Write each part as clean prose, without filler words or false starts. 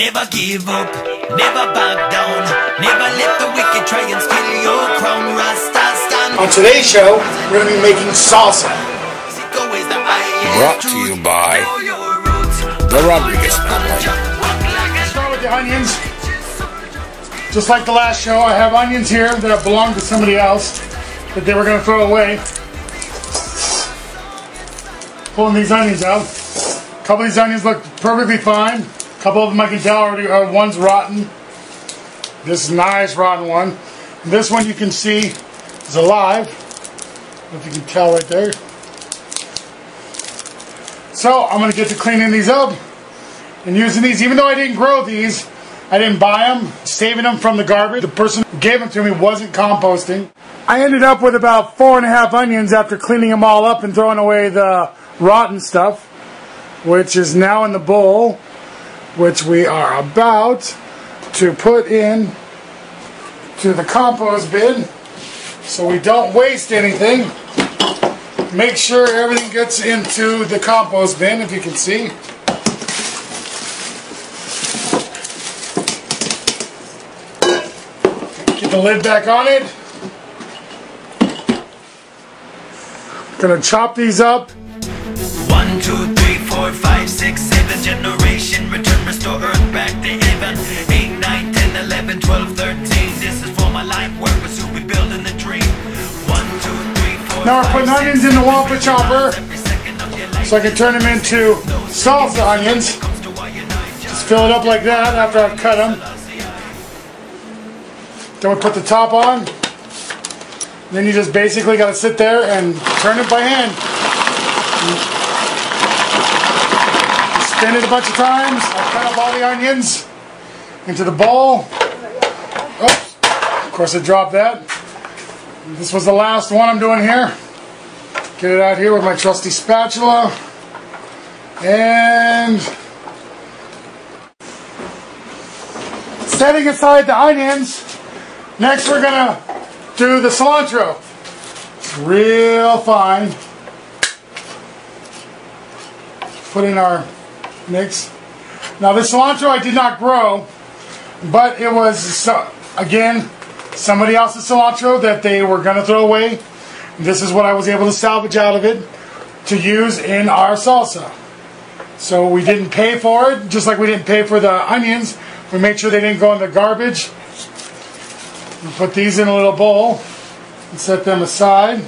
Never give up, never back down, never let the wicked try and steal your crown. Rasta stand. On today's show, we're going to be making salsa. Brought to you by the Rodriguez family. Start with the onions. Just like the last show, I have onions here that belong to somebody else that they were going to throw away. Pulling these onions out. A couple of these onions look perfectly fine. A couple of them I can tell already one's rotten. This nice rotten one. And this one you can see is alive. I don't know if you can tell right there. So I'm going to get to cleaning these up and using these. Even though I didn't grow these, I didn't buy them, saving them from the garbage. The person who gave them to me wasn't composting. I ended up with about 4.5 onions after cleaning them all up and throwing away the rotten stuff, which is now in the bowl, which we are about to put in to the compost bin so we don't waste anything. Make sure everything gets into the compost bin, if you can see. Get the lid back on it. Gonna chop these up. 1, 2, 3, 4, 5, 6, 7 generation. Return, restore earth back to heaven. 8, 9, 10, 11, 12, 13. This is for my life work, but soon we building the dream. 1, 2, 3, 4. Now we're putting onions in the Wampa chopper so I can turn them into salsa onions. Just fill it up like that after I've cut them. Then we put the top on. Then you just basically got to sit there and turn it by hand. Spin it a bunch of times. I cut up all the onions into the bowl. Oops. Of course I dropped that. This was the last one I'm doing here. Get it out here with my trusty spatula. And setting aside the onions, next we're going to do the cilantro. It's real fine. Put in our mix. Now this cilantro I did not grow, but it was, again, somebody else's cilantro that they were going to throw away. This is what I was able to salvage out of it to use in our salsa. So we didn't pay for it, just like we didn't pay for the onions. We made sure they didn't go in the garbage. We'll put these in a little bowl and set them aside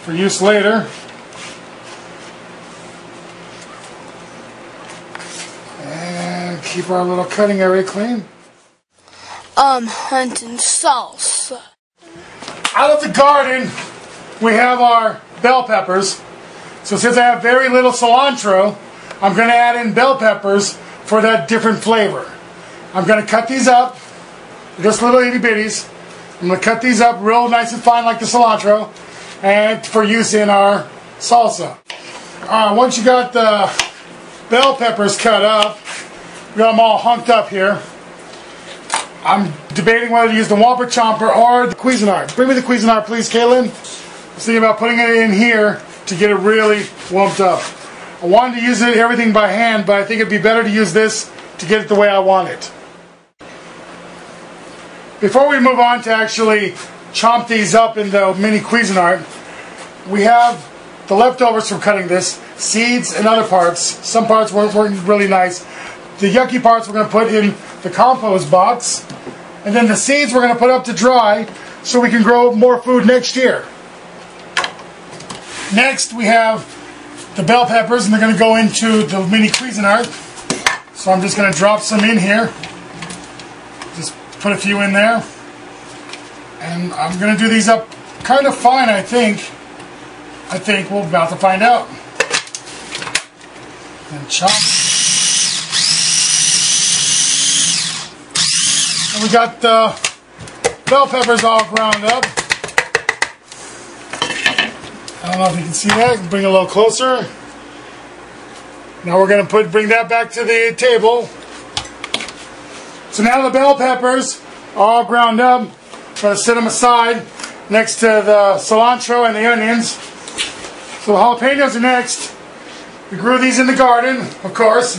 for use later. And keep our little cutting area clean. Hunting salsa. Out of the garden, we have our bell peppers. So since I have very little cilantro, I'm going to add in bell peppers for that different flavor. I'm going to cut these up, just little itty bitties. I'm going to cut these up real nice and fine like the cilantro, and for use in our salsa. Once you got the bell peppers cut up, we got them all hunked up here. I'm debating whether to use the Wampa chomper or the Cuisinart. Bring me the Cuisinart, please, Kaylin. I was thinking about putting it in here to get it really warmed up. I wanted to use everything by hand, but I think it'd be better to use this to get it the way I want it. Before we move on to actually chomp these up in the mini Cuisinart, we have the leftovers from cutting this, seeds and other parts. Some parts weren't really nice. The yucky parts we're going to put in the compost box, and then the seeds we're going to put up to dry so we can grow more food next year. Next we have the bell peppers, and they're going to go into the mini Cuisinart. So I'm just going to drop some in here. Just put a few in there. And I'm going to do these up kind of fine, I think. We're about to find out. And chop. And we got the bell peppers all ground up. I don't know if you can see that. Bring it a little closer. Now we're going to bring that back to the table. So now the bell peppers are all ground up. I'm going to set them aside next to the cilantro and the onions. So the jalapenos are next. We grew these in the garden, of course.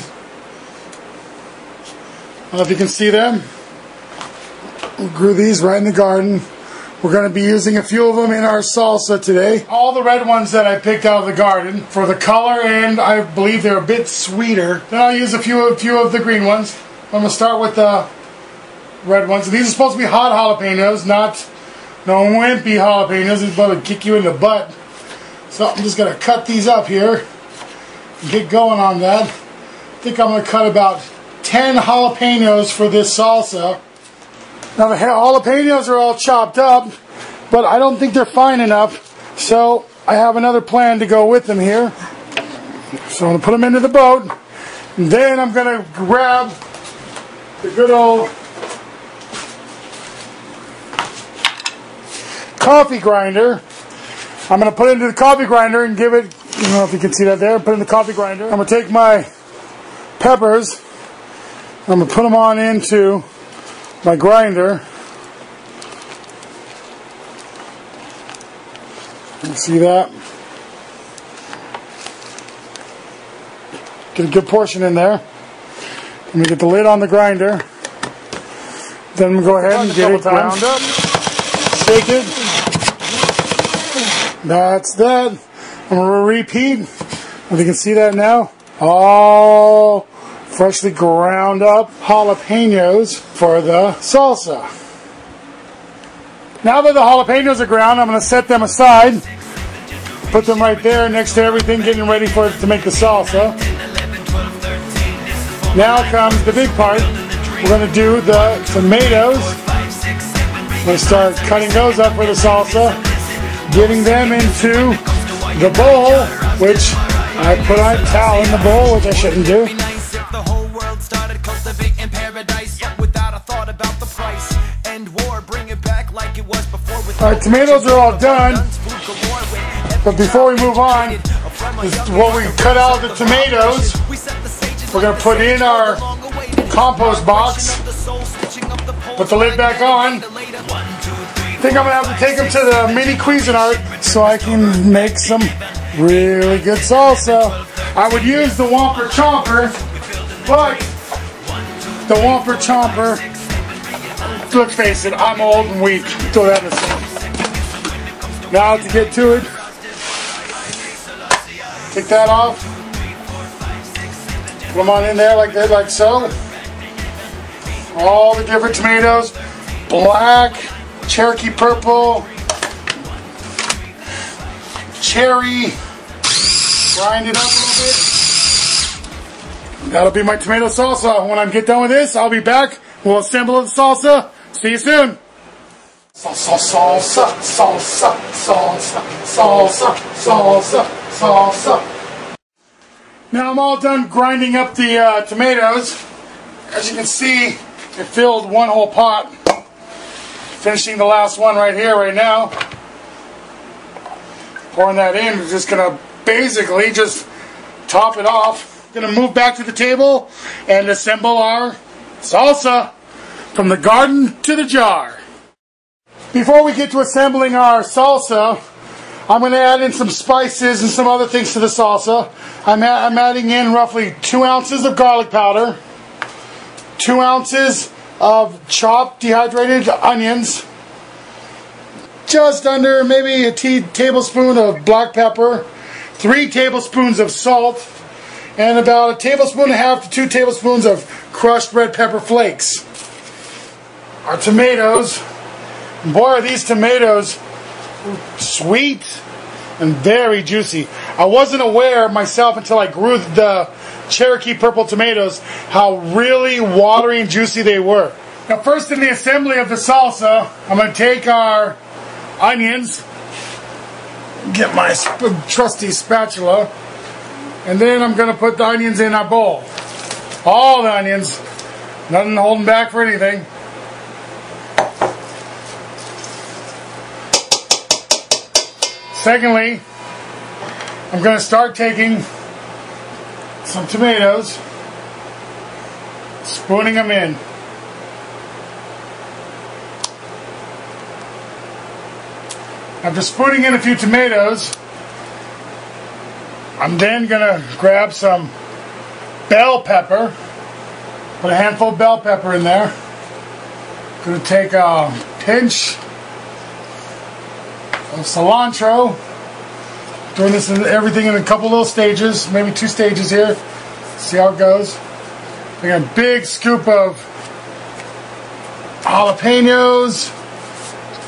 don't know if you can see them. We grew these right in the garden. We're going to be using a few of them in our salsa today. All the red ones that I picked out of the garden for the color, and I believe they're a bit sweeter. Then I'll use a few of the green ones. I'm going to start with the red ones. These are supposed to be hot jalapenos, not no wimpy jalapenos. It's about to kick you in the butt. So I'm just going to cut these up here and get going on that. I think I'm going to cut about 10 jalapenos for this salsa. Now the jalapenos are all chopped up, but I don't think they're fine enough, so I have another plan to go with them here. So I'm going to put them into the boat, and then I'm going to grab the good old coffee grinder. I'm going to put it into the coffee grinder and give it, I don't know if you can see that there, put it in the coffee grinder. I'm going to take my peppers, I'm going to put them on into my grinder. You see that? Get a good portion in there. I'm going to get the lid on the grinder. Then we'll go ahead and get it ground up. Shake it. That's that. I'm going to repeat. If you can see that now. All freshly ground up jalapenos for the salsa. Now that the jalapenos are ground, I'm going to set them aside. Put them right there next to everything, getting ready for it to make the salsa. Now comes the big part. We're going to do the tomatoes. I'm going to start cutting those up for the salsa, getting them into the bowl, which I put on a towel in the bowl, which I shouldn't do. Alright, tomatoes are all done, but before we move on, what we cut out of the tomatoes, we're going to put in our compost box, put the lid back on. I think I'm going to have to take them to the mini Cuisinart so I can make some really good salsa. I would use the Whomper Chomper, but the Whomper Chomper, let's face it, I'm old and weak. Throw that in the sink. Now to get to it, take that off, put them on in there like that, like so. All the different tomatoes, black, Cherokee purple, cherry, grind it up a little bit. That'll be my tomato salsa. When I get done with this, I'll be back. We'll assemble the salsa. See you soon. Salsa, salsa, salsa, salsa, salsa, salsa, salsa. Now I'm all done grinding up the tomatoes. As you can see, it filled one whole pot. Finishing the last one right here, right now. Pouring that in, we're just going to basically just top it off. Going to move back to the table and assemble our salsa from the garden to the jar. Before we get to assembling our salsa, I'm going to add in some spices and some other things to the salsa. I'm adding in roughly 2 ounces of garlic powder, 2 ounces of chopped dehydrated onions, just under maybe a tablespoon of black pepper, 3 tablespoons of salt, and about 1.5 tablespoons to 2 tablespoons of crushed red pepper flakes. Our tomatoes, boy are these tomatoes sweet and very juicy. I wasn't aware myself until I grew the Cherokee purple tomatoes how really watery and juicy they were. Now first in the assembly of the salsa, I'm going to take our onions, get my trusty spatula, and then I'm going to put the onions in our bowl. All the onions, nothing holding back for anything. Secondly, I'm going to start taking some tomatoes, spooning them in. After spooning in a few tomatoes, I'm then going to grab some bell pepper, Put a handful of bell pepper in there. Gonna take a pinch of cilantro. Doing this in everything in a couple little stages, maybe 2 stages here. See how it goes. Taking a big scoop of jalapenos.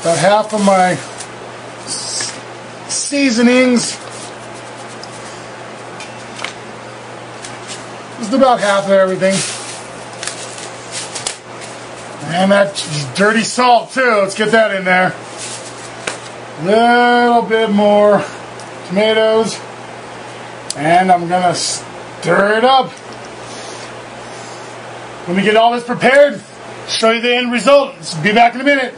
About half of my seasonings. Just about half of everything. And that dirty salt too. Let's get that in there. Little bit more tomatoes. And I'm gonna stir it up. Let me get all this prepared. Show you the end result. Be back in a minute.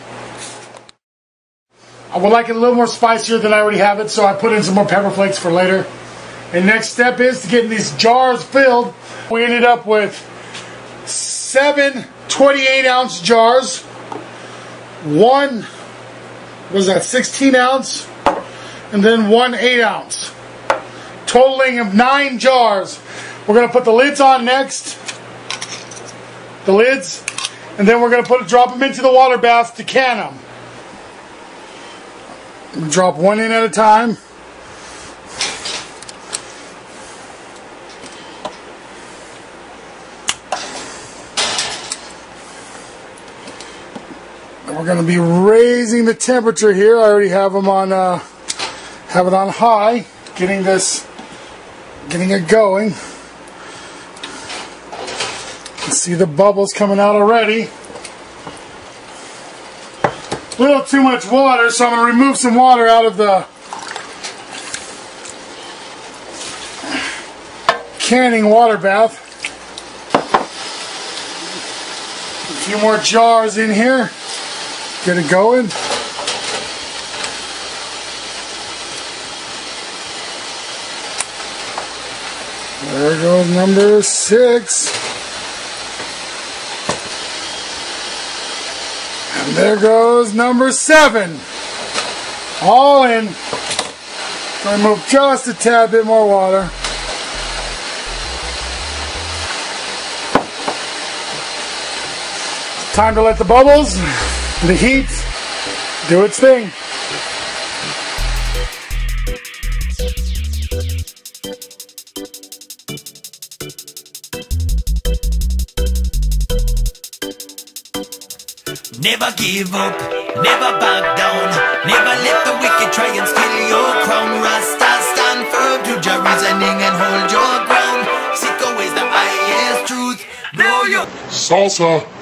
I would like it a little more spicier than I already have it, so I put in some more pepper flakes for later. And next step is to get these jars filled. We ended up with 7 28-ounce jars, 1, what was that, 16-ounce, and then 1 8-ounce. Totaling of 9 jars. We're going to put the lids on next. The lids. And then we're going to drop them into the water bath to can them. Drop one in at a time. We're going to be raising the temperature here. I already have them on, have it on high, getting it going. You can see the bubbles coming out already. A little too much water, so I'm going to remove some water out of the canning water bath. A few more jars in here. Get it going. There goes number 6. And there goes number 7. All in. Gonna remove just a tad bit more water. Time to let the bubbles, the heat, do its thing. Never give up, never back down. Never let the wicked try and steal your crown. Rasta stand firm to your reasoning and hold your ground. Seek always the highest truth. Know your Salsa.